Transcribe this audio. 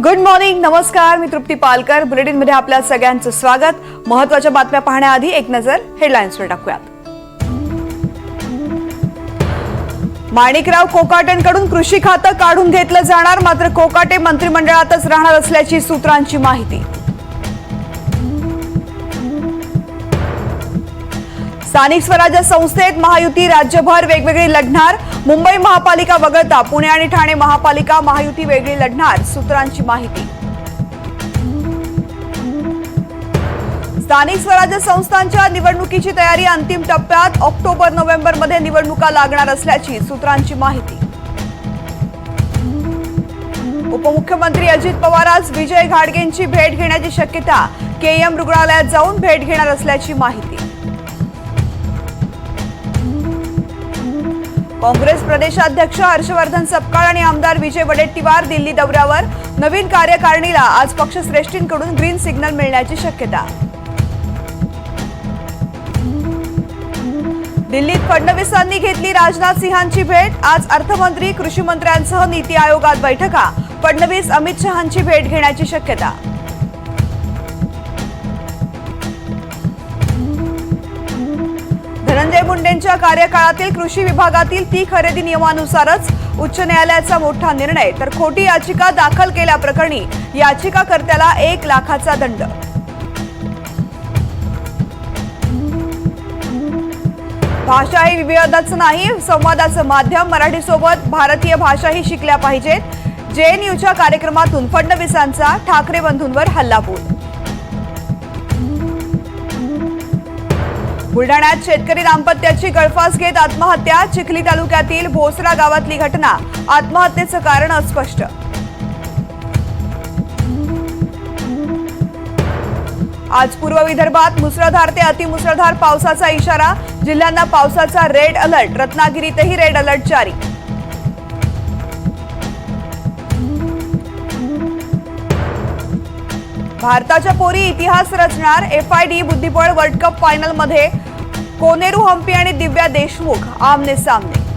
Good morning, नमस्कार. मी तृप्ती Palkar. Bulletin मध्ये आपल्या सगळ्यांचं स्वागत. महत्त्वाच्या बातम्या पाहण्याआधी एक नजर हेडलाईन्सवर टाकूयात. माणिकराव कोकाटेंकडून कृषी खातं काढून घेतलं जाणार, मात्र कोकाटे मंत्रिमंडळातच राहणार असल्याची सूत्रांची माहिती. स्थानिक स्वराज्य संस्थेत महायुती राज्यभर वेगवेगळी लढणार. मुंबई महापालिका वगळता पुणे आणि ठाणे महापालिका महायुती वेगळी लढणार, सूत्रांची माहिती. स्थानिक स्वराज्य संस्थांच्या निवडणुकीची तयारी अंतिम टप्प्यात. ऑक्टोबर-नोव्हेंबर मध्ये निवडणुका लागणार असल्याची सूत्रांची माहिती. उपमुख्यमंत्री अजित पवार आज विजय घाडगेंची भेट घेण्याची शक्यता. केईएम रुग्णालयात जाऊन भेट घेणार असल्याची माहिती. काँग्रेस प्रदेशाध्यक्ष हर्षवर्धन सपकाळ आणि आमदार विजय वडेट्टीवार दिल्ली दौऱ्यावर. नवीन कार्यकारिणीला आज पक्षश्रेष्ठींकडून ग्रीन सिग्नल मिळण्याची शक्यता. दिल्लीत फडणवीसांनी घेतली राजनाथ सिंहांची भेट. आज अर्थमंत्री, कृषी मंत्र्यांसह नीती आयोगात बैठका. फडणवीस अमित शहांची भेट घेण्याची शक्यता. धनंजय मुंडेंच्या कार्यकाळातील कृषी विभागातील ती खरेदी नियमानुसारच. उच्च न्यायालयाचा मोठा निर्णय. तर खोटी याचिका दाखल केल्याप्रकरणी याचिकाकर्त्याला 1 लाखाचा दंड. भाषा ही विवादाचं नाही, संवादाचं माध्यम. मराठीसोबत भारतीय भाषाही शिकल्या पाहिजेत. जेएनयूच्या कार्यक्रमातून फडणवीसांचा ठाकरे बंधूंवर हल्लाबोल. बुलढाण्यात शेतकरी दाम्पत्याची गळफास घेत आत्महत्या. चिखली तालुक्यातील भोसरा गावातली घटना. आत्महत्येचं कारण अस्पष्ट. आज पूर्व विदर्भात मुसळधार ते अतिमुसळधार पावसाचा इशारा. जिल्ह्यांना पावसाचा रेड अलर्ट. रत्नागिरीतही रेड अलर्ट जारी. भारताच्या पोरी इतिहास रचणार. FID बुद्धिबळ वर्ल्ड कप फायनल मध्ये कोनेरू हम्पी आणि दिव्या देशमुख आमने सामने.